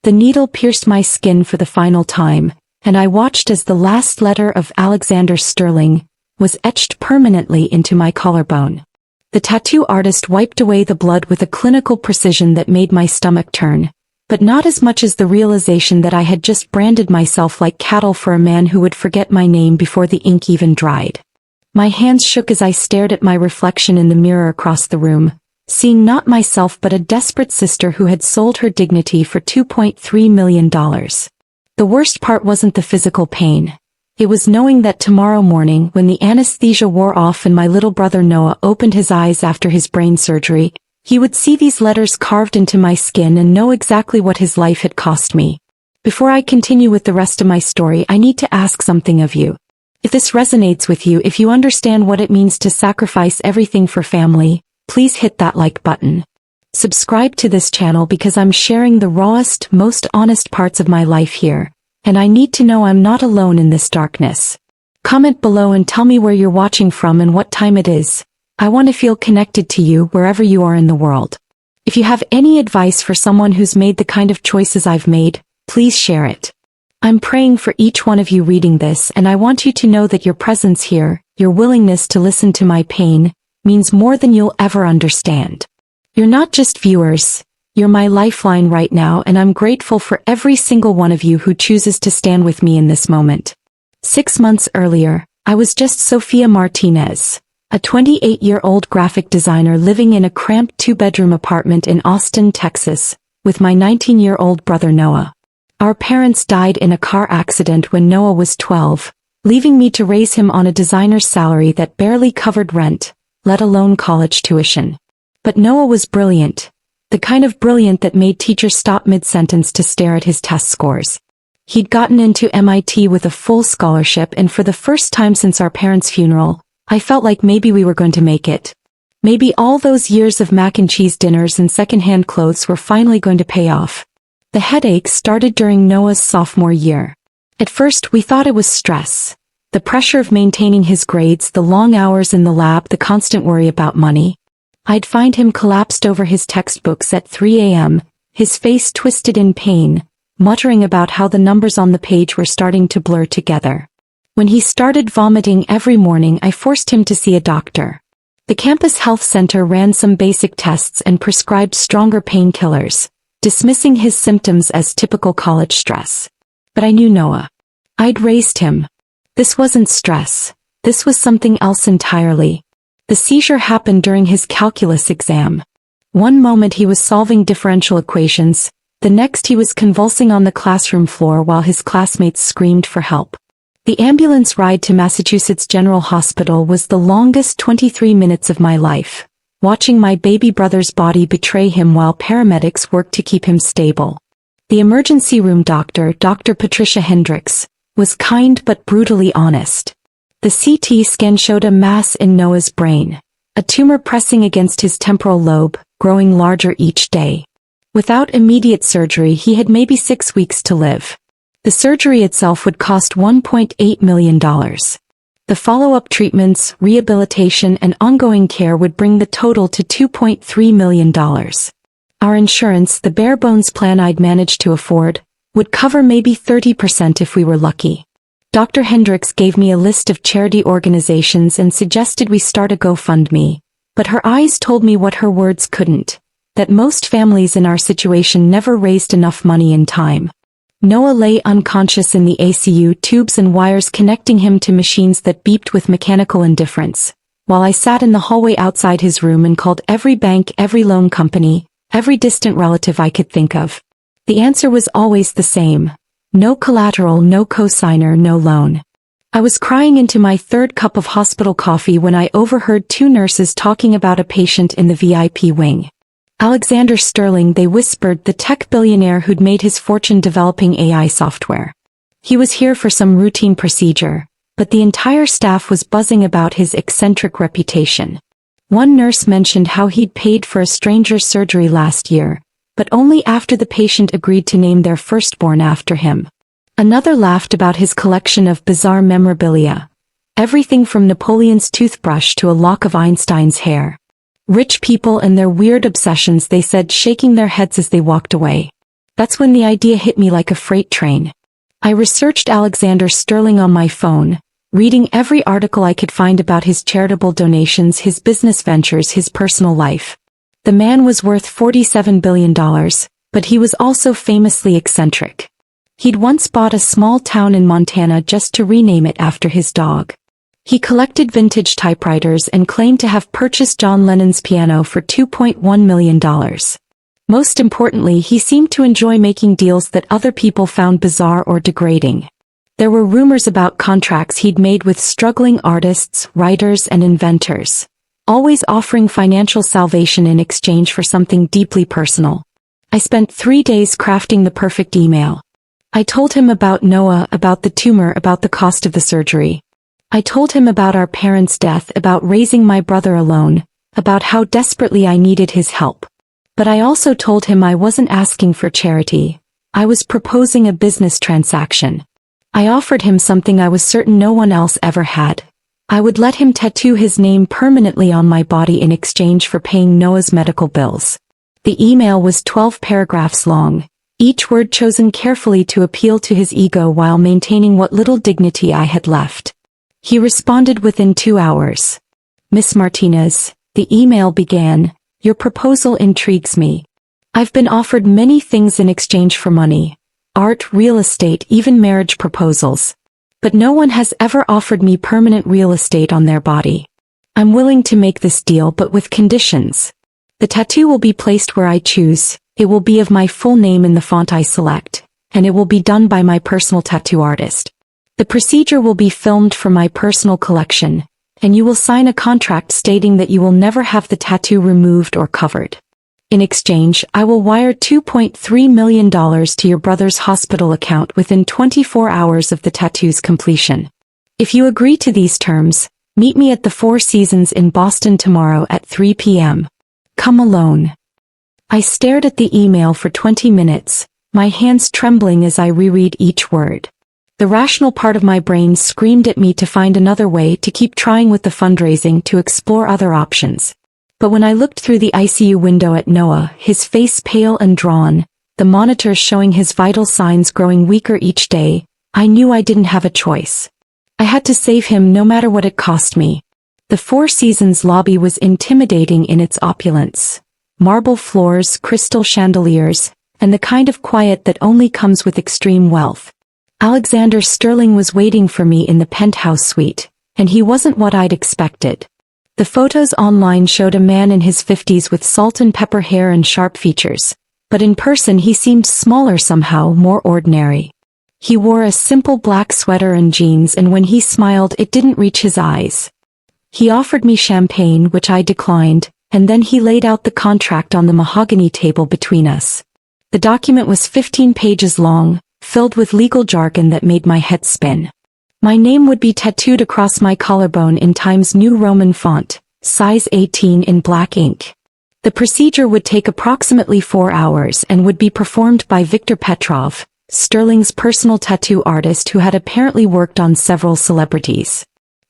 The needle pierced my skin for the final time, and I watched as the last letter of Alexander Sterling was etched permanently into my collarbone. The tattoo artist wiped away the blood with a clinical precision that made my stomach turn, but not as much as the realization that I had just branded myself like cattle for a man who would forget my name before the ink even dried. My hands shook as I stared at my reflection in the mirror across the room, seeing not myself but a desperate sister who had sold her dignity for $2.3 million. The worst part wasn't the physical pain. It was knowing that tomorrow morning, when the anesthesia wore off and my little brother Noah opened his eyes after his brain surgery, he would see these letters carved into my skin and know exactly what his life had cost me. Before I continue with the rest of my story, I need to ask something of you. If this resonates with you, if you understand what it means to sacrifice everything for family, please hit that like button. Subscribe to this channel because I'm sharing the rawest, most honest parts of my life here, and I need to know I'm not alone in this darkness. Comment below and tell me where you're watching from and what time it is. I want to feel connected to you wherever you are in the world. If you have any advice for someone who's made the kind of choices I've made, please share it. I'm praying for each one of you reading this, and I want you to know that your presence here, your willingness to listen to my pain, means more than you'll ever understand. You're not just viewers, you're my lifeline right now, and I'm grateful for every single one of you who chooses to stand with me in this moment. 6 months earlier, I was just Sophia Martinez, a 28-year-old graphic designer living in a cramped 2-bedroom apartment in Austin, Texas, with my 19-year-old brother Noah. Our parents died in a car accident when Noah was 12, leaving me to raise him on a designer's salary that barely covered rent, let alone college tuition. But Noah was brilliant, the kind of brilliant that made teachers stop mid-sentence to stare at his test scores. He'd gotten into MIT with a full scholarship, and for the first time since our parents' funeral, I felt like maybe we were going to make it. Maybe all those years of mac and cheese dinners and secondhand clothes were finally going to pay off. The headaches started during Noah's sophomore year. At first we thought it was stress. The pressure of maintaining his grades, the long hours in the lab, the constant worry about money. I'd find him collapsed over his textbooks at 3 a.m., his face twisted in pain, muttering about how the numbers on the page were starting to blur together. When he started vomiting every morning, I forced him to see a doctor. The campus health center ran some basic tests and prescribed stronger painkillers, dismissing his symptoms as typical college stress. But I knew Noah. I'd raised him. This wasn't stress. This was something else entirely. The seizure happened during his calculus exam. One moment he was solving differential equations, the next he was convulsing on the classroom floor while his classmates screamed for help. The ambulance ride to Massachusetts General Hospital was the longest 23 minutes of my life, watching my baby brother's body betray him while paramedics worked to keep him stable. The emergency room doctor, Dr. Patricia Hendricks, was kind but brutally honest. The CT scan showed a mass in Noah's brain, a tumor pressing against his temporal lobe, growing larger each day. Without immediate surgery, he had maybe 6 weeks to live. The surgery itself would cost $1.8 million. The follow-up treatments, rehabilitation, and ongoing care would bring the total to $2.3 million. Our insurance, the bare-bones plan I'd managed to afford, would cover maybe 30% if we were lucky. Dr. Hendricks gave me a list of charity organizations and suggested we start a GoFundMe, but her eyes told me what her words couldn't, that most families in our situation never raised enough money in time. Noah lay unconscious in the ICU, tubes and wires connecting him to machines that beeped with mechanical indifference, while I sat in the hallway outside his room and called every bank, every loan company, every distant relative I could think of. The answer was always the same. No collateral, no cosigner, no loan. I was crying into my 3rd cup of hospital coffee when I overheard 2 nurses talking about a patient in the VIP wing. Alexander Sterling, they whispered, the tech billionaire who'd made his fortune developing AI software. He was here for some routine procedure, but the entire staff was buzzing about his eccentric reputation. One nurse mentioned how he'd paid for a stranger's surgery last year, but only after the patient agreed to name their firstborn after him. Another laughed about his collection of bizarre memorabilia. Everything from Napoleon's toothbrush to a lock of Einstein's hair. Rich people and their weird obsessions, they said, shaking their heads as they walked away. That's when the idea hit me like a freight train. I researched Alexander Sterling on my phone, reading every article I could find about his charitable donations, his business ventures, his personal life. The man was worth $47 billion, but he was also famously eccentric. He'd once bought a small town in Montana just to rename it after his dog. He collected vintage typewriters and claimed to have purchased John Lennon's piano for $2.1 million. Most importantly, he seemed to enjoy making deals that other people found bizarre or degrading. There were rumors about contracts he'd made with struggling artists, writers, and inventors, always offering financial salvation in exchange for something deeply personal. I spent 3 days crafting the perfect email. I told him about Noah, about the tumor, about the cost of the surgery. I told him about our parents' death, about raising my brother alone, about how desperately I needed his help. But I also told him I wasn't asking for charity. I was proposing a business transaction. I offered him something I was certain no one else ever had. I would let him tattoo his name permanently on my body in exchange for paying Noah's medical bills. The email was 12 paragraphs long, each word chosen carefully to appeal to his ego while maintaining what little dignity I had left. He responded within 2 hours. Miss Martinez, the email began, your proposal intrigues me. I've been offered many things in exchange for money. Art, real estate, even marriage proposals. But no one has ever offered me permanent real estate on their body. I'm willing to make this deal, but with conditions. The tattoo will be placed where I choose, it will be of my full name in the font I select, and it will be done by my personal tattoo artist. The procedure will be filmed for my personal collection, and you will sign a contract stating that you will never have the tattoo removed or covered. In exchange, I will wire $2.3 million to your brother's hospital account within 24 hours of the tattoo's completion. If you agree to these terms, meet me at the Four Seasons in Boston tomorrow at 3 p.m. Come alone. I stared at the email for 20 minutes, my hands trembling as I reread each word. The rational part of my brain screamed at me to find another way, to keep trying with the fundraising, to explore other options. But when I looked through the ICU window at Noah, his face pale and drawn, the monitors showing his vital signs growing weaker each day, I knew I didn't have a choice. I had to save him no matter what it cost me. The Four Seasons lobby was intimidating in its opulence. Marble floors, crystal chandeliers, and the kind of quiet that only comes with extreme wealth. Alexander Sterling was waiting for me in the penthouse suite, and he wasn't what I'd expected. The photos online showed a man in his 50s with salt and pepper hair and sharp features, but in person he seemed smaller somehow, more ordinary. He wore a simple black sweater and jeans, and when he smiled it didn't reach his eyes. He offered me champagne, which I declined, and then he laid out the contract on the mahogany table between us. The document was 15 pages long, filled with legal jargon that made my head spin. My name would be tattooed across my collarbone in Times New Roman font, size 18 in black ink. The procedure would take approximately 4 hours and would be performed by Viktor Petrov, Sterling's personal tattoo artist who had apparently worked on several celebrities.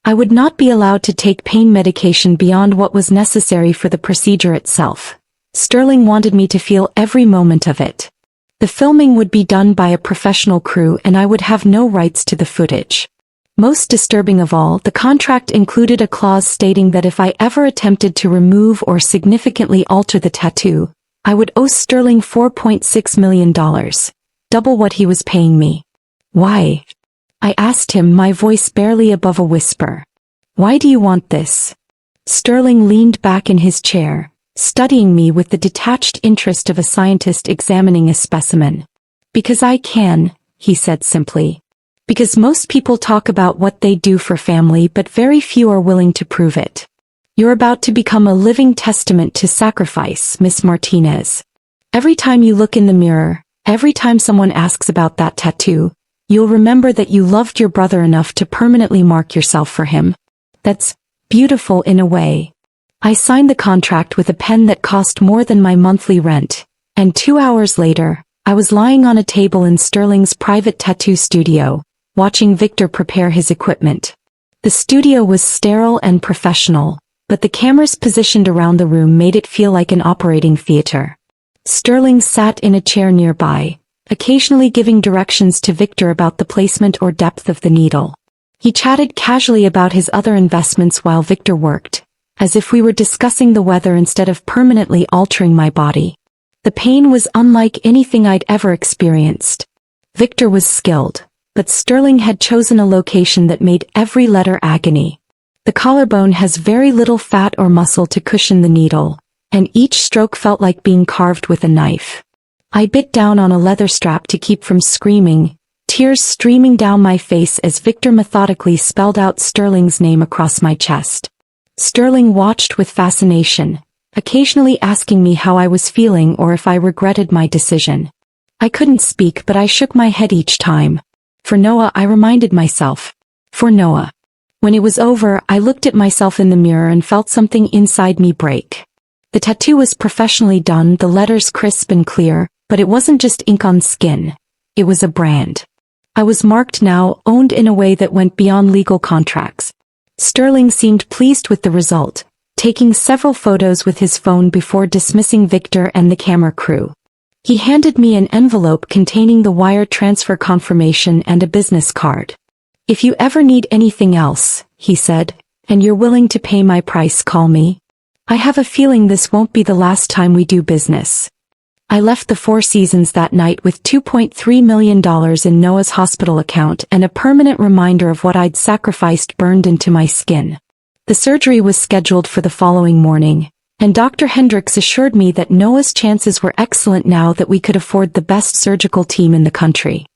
I would not be allowed to take pain medication beyond what was necessary for the procedure itself. Sterling wanted me to feel every moment of it. The filming would be done by a professional crew and I would have no rights to the footage. Most disturbing of all, the contract included a clause stating that if I ever attempted to remove or significantly alter the tattoo, I would owe Sterling $4.6 million, double what he was paying me. Why? I asked him, my voice barely above a whisper. Why do you want this? Sterling leaned back in his chair, studying me with the detached interest of a scientist examining a specimen. Because I can, he said simply. Because most people talk about what they do for family, but very few are willing to prove it. You're about to become a living testament to sacrifice, Miss Martinez. Every time you look in the mirror, every time someone asks about that tattoo, you'll remember that you loved your brother enough to permanently mark yourself for him. That's beautiful in a way. I signed the contract with a pen that cost more than my monthly rent, and 2 hours later, I was lying on a table in Sterling's private tattoo studio, watching Victor prepare his equipment. The studio was sterile and professional, but the cameras positioned around the room made it feel like an operating theater. Sterling sat in a chair nearby, occasionally giving directions to Victor about the placement or depth of the needle. He chatted casually about his other investments while Victor worked, as if we were discussing the weather instead of permanently altering my body. The pain was unlike anything I'd ever experienced. Victor was skilled, but Sterling had chosen a location that made every letter agony. The collarbone has very little fat or muscle to cushion the needle, and each stroke felt like being carved with a knife. I bit down on a leather strap to keep from screaming, tears streaming down my face as Victor methodically spelled out Sterling's name across my chest. Sterling watched with fascination, occasionally asking me how I was feeling or if I regretted my decision. I couldn't speak, but I shook my head each time. For Noah, I reminded myself. For Noah. When it was over, I looked at myself in the mirror and felt something inside me break. The tattoo was professionally done, the letters crisp and clear, but it wasn't just ink on skin. It was a brand. I was marked now, owned in a way that went beyond legal contracts. Sterling seemed pleased with the result, taking several photos with his phone before dismissing Victor and the camera crew. He handed me an envelope containing the wire transfer confirmation and a business card. "If you ever need anything else," he said, "and you're willing to pay my price, call me. I have a feeling this won't be the last time we do business." I left the Four Seasons that night with $2.3 million in Noah's hospital account and a permanent reminder of what I'd sacrificed burned into my skin. The surgery was scheduled for the following morning, and Dr. Hendricks assured me that Noah's chances were excellent now that we could afford the best surgical team in the country.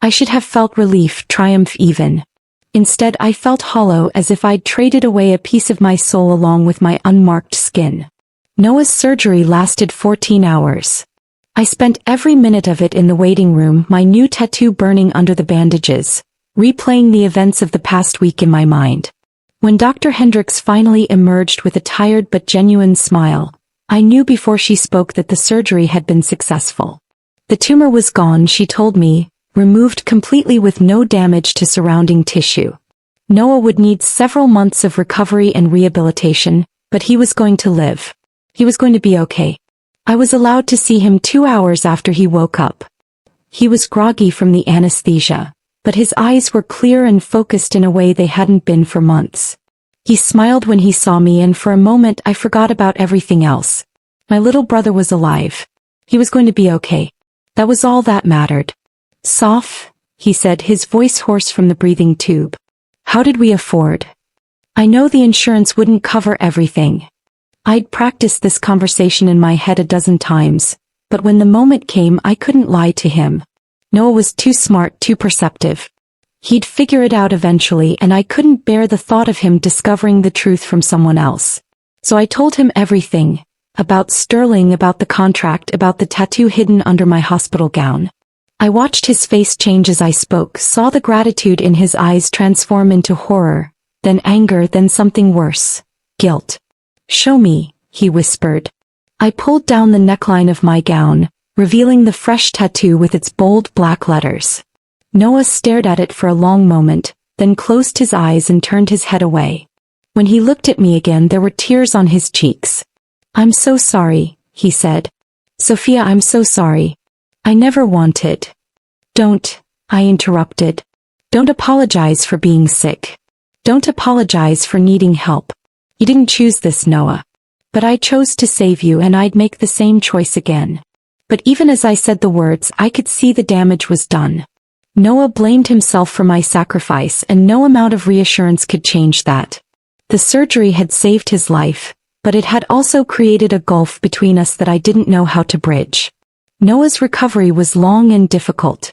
I should have felt relief, triumph even. Instead, I felt hollow, as if I'd traded away a piece of my soul along with my unmarked skin. Noah's surgery lasted 14 hours. I spent every minute of it in the waiting room, my new tattoo burning under the bandages, replaying the events of the past week in my mind. When Dr. Hendricks finally emerged with a tired but genuine smile, I knew before she spoke that the surgery had been successful. The tumor was gone, she told me, removed completely with no damage to surrounding tissue. Noah would need several months of recovery and rehabilitation, but he was going to live. He was going to be okay. I was allowed to see him 2 hours after he woke up. He was groggy from the anesthesia, but his eyes were clear and focused in a way they hadn't been for months. He smiled when he saw me, and for a moment I forgot about everything else. My little brother was alive. He was going to be okay. That was all that mattered. "Soph," he said, his voice hoarse from the breathing tube. "How did we afford? I know the insurance wouldn't cover everything." I'd practiced this conversation in my head a dozen times, but when the moment came I couldn't lie to him. Noah was too smart, too perceptive. He'd figure it out eventually, and I couldn't bear the thought of him discovering the truth from someone else. So I told him everything. About Sterling, about the contract, about the tattoo hidden under my hospital gown. I watched his face change as I spoke, saw the gratitude in his eyes transform into horror, then anger, then something worse. Guilt. "Show me," he whispered. I pulled down the neckline of my gown, revealing the fresh tattoo with its bold black letters. Noah stared at it for a long moment, then closed his eyes and turned his head away. When he looked at me again, there were tears on his cheeks. "I'm so sorry," he said. "Sophia, I'm so sorry. I never wanted." "Don't," I interrupted. "Don't apologize for being sick. Don't apologize for needing help. You didn't choose this, Noah. But I chose to save you, and I'd make the same choice again." But even as I said the words, I could see the damage was done. Noah blamed himself for my sacrifice, and no amount of reassurance could change that. The surgery had saved his life, but it had also created a gulf between us that I didn't know how to bridge. Noah's recovery was long and difficult.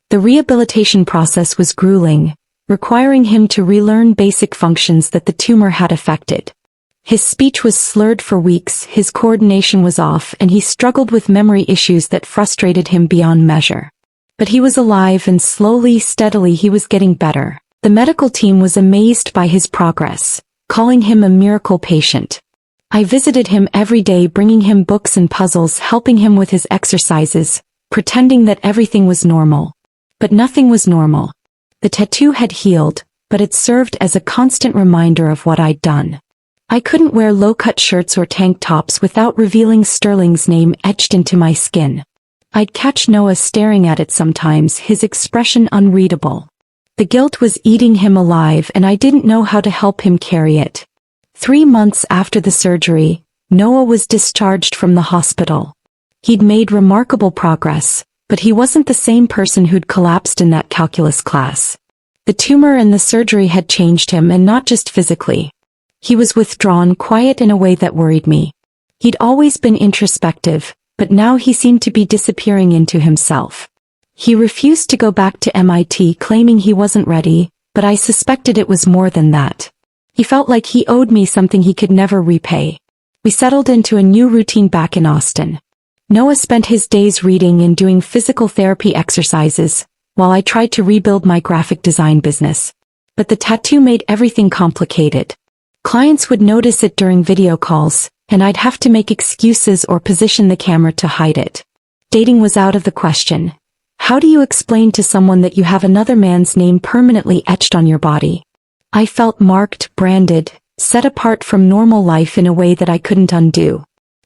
The rehabilitation process was grueling, requiring him to relearn basic functions that the tumor had affected. His speech was slurred for weeks, his coordination was off, and he struggled with memory issues that frustrated him beyond measure. But he was alive, and slowly, steadily he was getting better. The medical team was amazed by his progress, calling him a miracle patient. I visited him every day, bringing him books and puzzles, helping him with his exercises, pretending that everything was normal. But nothing was normal. The tattoo had healed, but it served as a constant reminder of what I'd done. I couldn't wear low-cut shirts or tank tops without revealing Sterling's name etched into my skin. I'd catch Noah staring at it sometimes, his expression unreadable. The guilt was eating him alive and I didn't know how to help him carry it. 3 months after the surgery, Noah was discharged from the hospital. He'd made remarkable progress, but he wasn't the same person who'd collapsed in that calculus class. The tumor and the surgery had changed him, and not just physically. He was withdrawn, quiet in a way that worried me. He'd always been introspective, but now he seemed to be disappearing into himself. He refused to go back to MIT, claiming he wasn't ready, but I suspected it was more than that. He felt like he owed me something he could never repay. We settled into a new routine back in Austin. Noah spent his days reading and doing physical therapy exercises, while I tried to rebuild my graphic design business. But the tattoo made everything complicated. Clients would notice it during video calls, and I'd have to make excuses or position the camera to hide it. Dating was out of the question. How do you explain to someone that you have another man's name permanently etched on your body? I felt marked, branded, set apart from normal life in a way that I couldn't undo.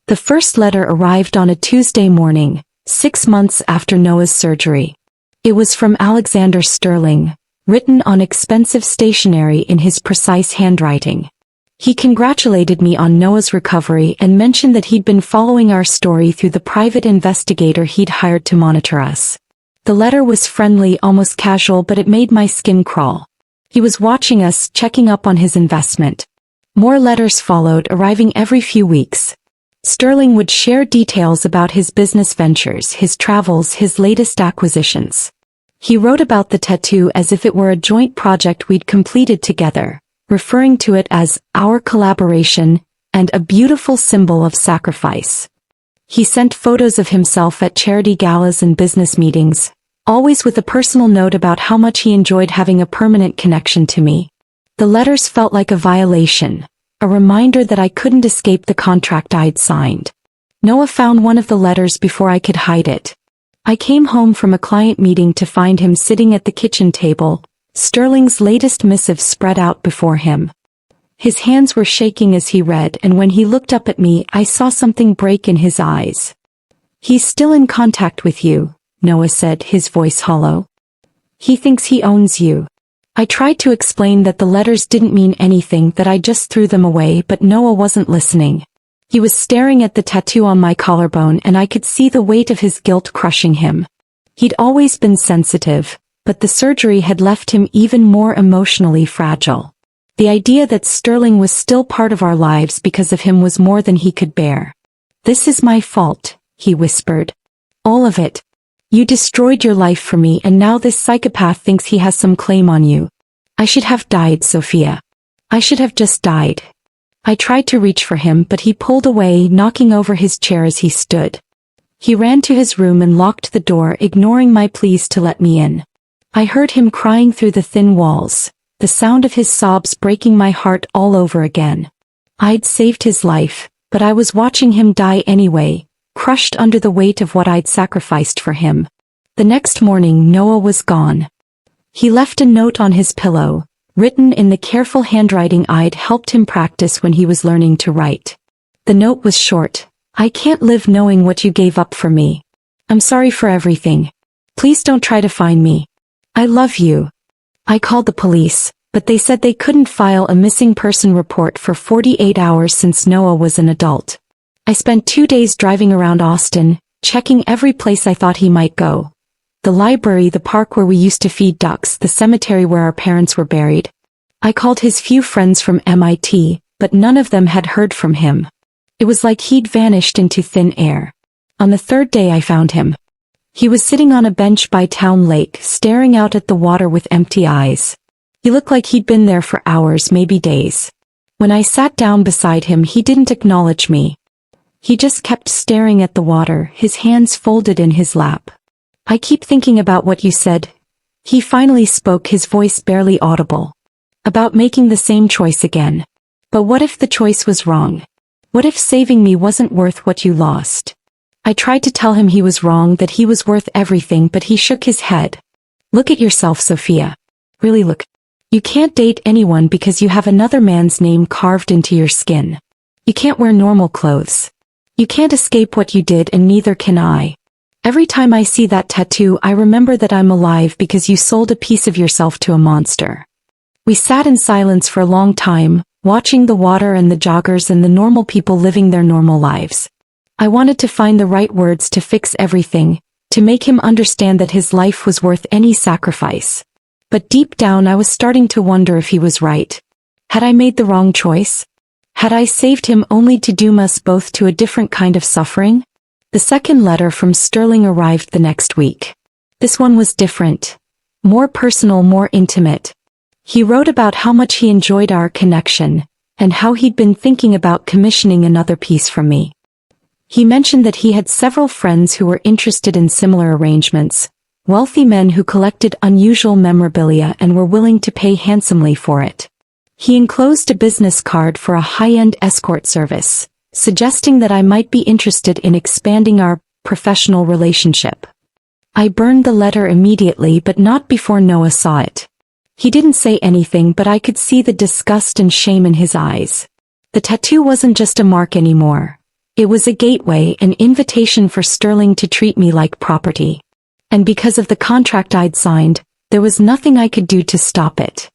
The first letter arrived on a Tuesday morning, 6 months after Noah's surgery. It was from Alexander Sterling, written on expensive stationery in his precise handwriting. He congratulated me on Noah's recovery and mentioned that he'd been following our story through the private investigator he'd hired to monitor us. The letter was friendly, almost casual, but it made my skin crawl. He was watching us, checking up on his investment. More letters followed, arriving every few weeks. Sterling would share details about his business ventures, his travels, his latest acquisitions. He wrote about the tattoo as if it were a joint project we'd completed together, referring to it as our collaboration and a beautiful symbol of sacrifice. He sent photos of himself at charity galas and business meetings, always with a personal note about how much he enjoyed having a permanent connection to me. The letters felt like a violation, a reminder that I couldn't escape the contract I'd signed. Noah found one of the letters before I could hide it. I came home from a client meeting to find him sitting at the kitchen table, Sterling's latest missive spread out before him. His hands were shaking as he read, and when he looked up at me, I saw something break in his eyes. "He's still in contact with you," Noah said, his voice hollow. "He thinks he owns you." I tried to explain that the letters didn't mean anything, that I just threw them away, but Noah wasn't listening. He was staring at the tattoo on my collarbone, and I could see the weight of his guilt crushing him. He'd always been sensitive, but the surgery had left him even more emotionally fragile. The idea that Sterling was still part of our lives because of him was more than he could bear. "This is my fault," he whispered. "All of it. You destroyed your life for me, and now this psychopath thinks he has some claim on you. I should have died, Sophia. I should have just died." I tried to reach for him, but he pulled away, knocking over his chair as he stood. He ran to his room and locked the door, ignoring my pleas to let me in. I heard him crying through the thin walls, the sound of his sobs breaking my heart all over again. I'd saved his life, but I was watching him die anyway, crushed under the weight of what I'd sacrificed for him. The next morning, Noah was gone. He left a note on his pillow, written in the careful handwriting I'd helped him practice when he was learning to write. The note was short. "I can't live knowing what you gave up for me. I'm sorry for everything. Please don't try to find me. I love you." I called the police, but they said they couldn't file a missing person report for 48 hours since Noah was an adult. I spent 2 days driving around Austin, checking every place I thought he might go. The library, the park where we used to feed ducks, the cemetery where our parents were buried. I called his few friends from MIT, but none of them had heard from him. It was like he'd vanished into thin air. On the 3rd day I found him. He was sitting on a bench by Town Lake, staring out at the water with empty eyes. He looked like he'd been there for hours, maybe days. When I sat down beside him, he didn't acknowledge me. He just kept staring at the water, his hands folded in his lap. "I keep thinking about what you said." He finally spoke, his voice barely audible. "About making the same choice again. But what if the choice was wrong? What if saving me wasn't worth what you lost?" I tried to tell him he was wrong, that he was worth everything, but he shook his head. "Look at yourself, Sophia. Really look. You can't date anyone because you have another man's name carved into your skin. You can't wear normal clothes. You can't escape what you did, and neither can I. Every time I see that tattoo, I remember that I'm alive because you sold a piece of yourself to a monster. We sat in silence for a long time, watching the water and the joggers and the normal people living their normal lives. I wanted to find the right words to fix everything, to make him understand that his life was worth any sacrifice. But deep down I was starting to wonder if he was right. Had I made the wrong choice? Had I saved him only to doom us both to a different kind of suffering? The second letter from Sterling arrived the next week. This one was different. More personal, more intimate. He wrote about how much he enjoyed our connection, and how he'd been thinking about commissioning another piece from me. He mentioned that he had several friends who were interested in similar arrangements, wealthy men who collected unusual memorabilia and were willing to pay handsomely for it. He enclosed a business card for a high-end escort service, suggesting that I might be interested in expanding our professional relationship. I burned the letter immediately, but not before Noah saw it. He didn't say anything, but I could see the disgust and shame in his eyes. The tattoo wasn't just a mark anymore. It was a gateway, an invitation for Sterling to treat me like property. And because of the contract I'd signed, there was nothing I could do to stop it.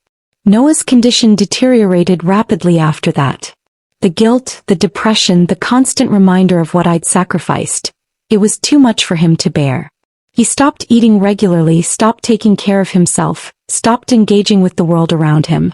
Noah's condition deteriorated rapidly after that. The guilt, the depression, the constant reminder of what I'd sacrificed. It was too much for him to bear. He stopped eating regularly, stopped taking care of himself, stopped engaging with the world around him.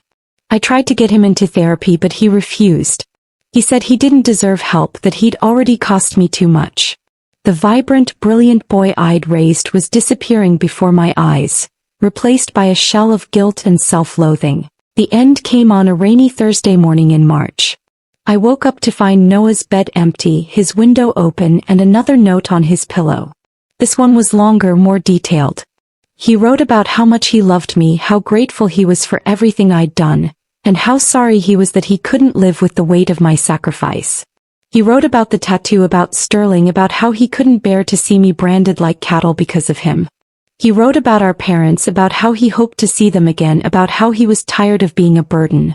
I tried to get him into therapy, but he refused. He said he didn't deserve help, that he'd already cost me too much. The vibrant, brilliant boy I'd raised was disappearing before my eyes, replaced by a shell of guilt and self-loathing. The end came on a rainy Thursday morning in March. I woke up to find Noah's bed empty, his window open, and another note on his pillow. This one was longer, more detailed. He wrote about how much he loved me, how grateful he was for everything I'd done, and how sorry he was that he couldn't live with the weight of my sacrifice. He wrote about the tattoo, about Sterling, about how he couldn't bear to see me branded like cattle because of him. He wrote about our parents, about how he hoped to see them again, about how he was tired of being a burden.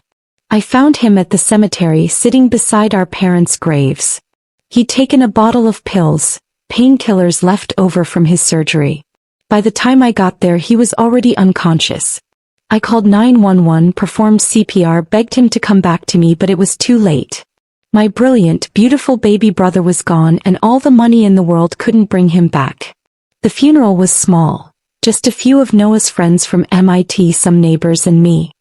I found him at the cemetery, sitting beside our parents' graves. He'd taken a bottle of pills, painkillers left over from his surgery. By the time I got there, he was already unconscious. I called 911, performed CPR, begged him to come back to me, but it was too late. My brilliant, beautiful baby brother was gone, and all the money in the world couldn't bring him back. The funeral was small. Just a few of Noah's friends from MIT, some neighbors, and me.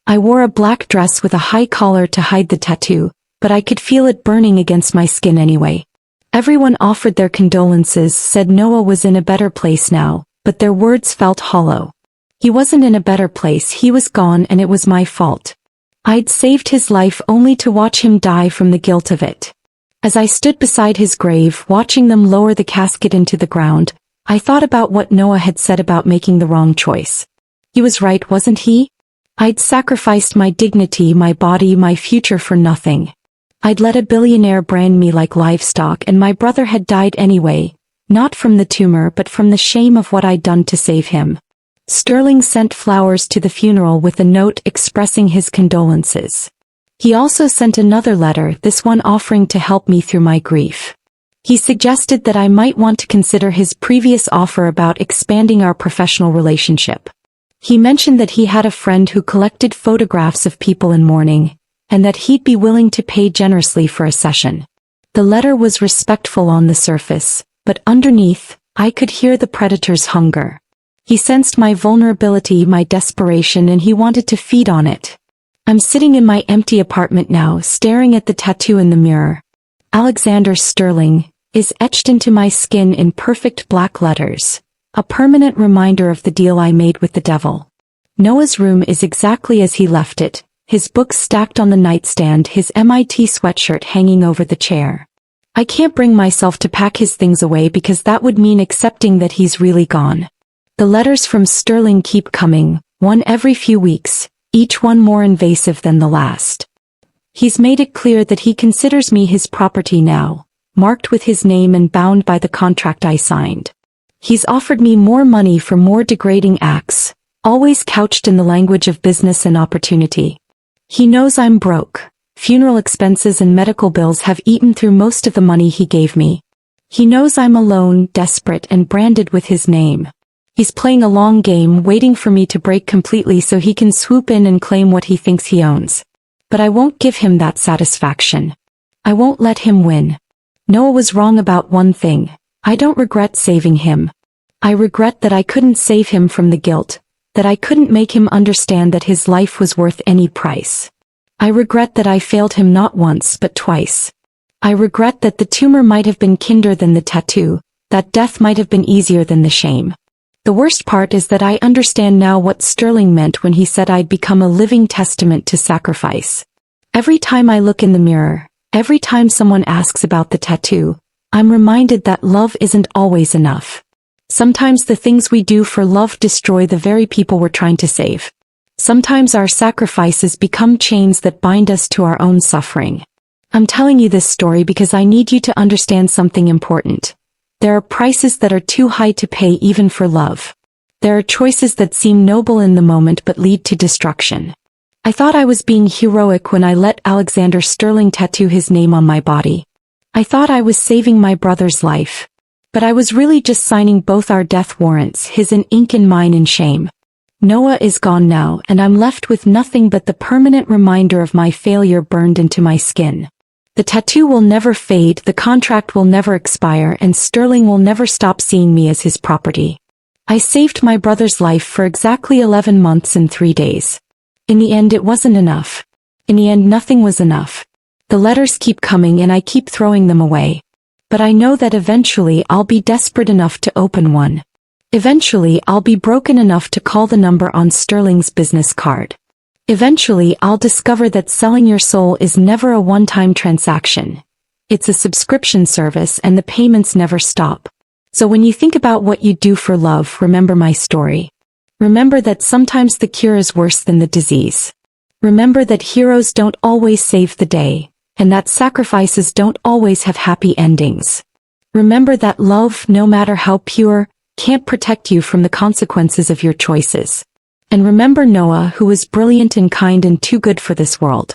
I wore a black dress with a high collar to hide the tattoo, but I could feel it burning against my skin anyway. Everyone offered their condolences, said Noah was in a better place now, but their words felt hollow. He wasn't in a better place, he was gone, and it was my fault. I'd saved his life only to watch him die from the guilt of it. As I stood beside his grave, watching them lower the casket into the ground, I thought about what Noah had said about making the wrong choice. He was right, wasn't he? I'd sacrificed my dignity, my body, my future for nothing. I'd let a billionaire brand me like livestock, and my brother had died anyway, not from the tumor but from the shame of what I'd done to save him. Sterling sent flowers to the funeral with a note expressing his condolences. He also sent another letter, this one offering to help me through my grief. He suggested that I might want to consider his previous offer about expanding our professional relationship. He mentioned that he had a friend who collected photographs of people in mourning, and that he'd be willing to pay generously for a session. The letter was respectful on the surface, but underneath, I could hear the predator's hunger. He sensed my vulnerability, my desperation, and he wanted to feed on it. I'm sitting in my empty apartment now, staring at the tattoo in the mirror. Alexander Sterling is etched into my skin in perfect black letters, a permanent reminder of the deal I made with the devil. Noah's room is exactly as he left it, his books stacked on the nightstand, his MIT sweatshirt hanging over the chair. I can't bring myself to pack his things away because that would mean accepting that he's really gone. The letters from Sterling keep coming, one every few weeks, each one more invasive than the last. He's made it clear that he considers me his property now, marked with his name and bound by the contract I signed. He's offered me more money for more degrading acts, always couched in the language of business and opportunity. He knows I'm broke. Funeral expenses and medical bills have eaten through most of the money he gave me. He knows I'm alone, desperate, and branded with his name. He's playing a long game, waiting for me to break completely so he can swoop in and claim what he thinks he owns. But I won't give him that satisfaction. I won't let him win. Noah was wrong about one thing. I don't regret saving him. I regret that I couldn't save him from the guilt, that I couldn't make him understand that his life was worth any price. I regret that I failed him not once but twice. I regret that the tumor might have been kinder than the tattoo, that death might have been easier than the shame. The worst part is that I understand now what Sterling meant when he said I'd become a living testament to sacrifice. Every time I look in the mirror, every time someone asks about the tattoo, I'm reminded that love isn't always enough. Sometimes the things we do for love destroy the very people we're trying to save. Sometimes our sacrifices become chains that bind us to our own suffering. I'm telling you this story because I need you to understand something important. There are prices that are too high to pay even for love. There are choices that seem noble in the moment but lead to destruction. I thought I was being heroic when I let Alexander Sterling tattoo his name on my body. I thought I was saving my brother's life. But I was really just signing both our death warrants, his in ink and mine in shame. Noah is gone now, and I'm left with nothing but the permanent reminder of my failure burned into my skin. The tattoo will never fade, the contract will never expire, and Sterling will never stop seeing me as his property. I saved my brother's life for exactly 11 months and 3 days. In the end, it wasn't enough. In the end, nothing was enough. The letters keep coming and I keep throwing them away. But I know that eventually I'll be desperate enough to open one. Eventually I'll be broken enough to call the number on Sterling's business card. Eventually I'll discover that selling your soul is never a one-time transaction. It's a subscription service and the payments never stop. So when you think about what you do for love, remember my story. Remember that sometimes the cure is worse than the disease. Remember that heroes don't always save the day, and that sacrifices don't always have happy endings. Remember that love, no matter how pure, can't protect you from the consequences of your choices. And remember Noah, who was brilliant and kind and too good for this world.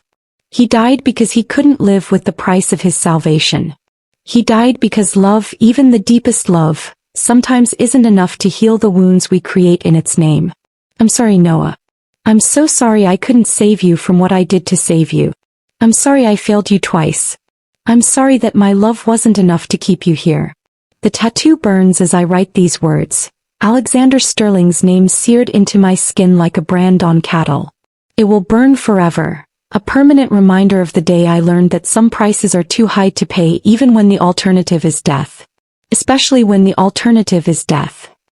He died because he couldn't live with the price of his salvation. He died because love, even the deepest love, sometimes isn't enough to heal the wounds we create in its name. I'm sorry, Noah. I'm so sorry I couldn't save you from what I did to save you. I'm sorry I failed you twice. I'm sorry that my love wasn't enough to keep you here. The tattoo burns as I write these words. Alexander Sterling's name seared into my skin like a brand on cattle. It will burn forever, a permanent reminder of the day I learned that some prices are too high to pay even when the alternative is death. Especially when the alternative is death.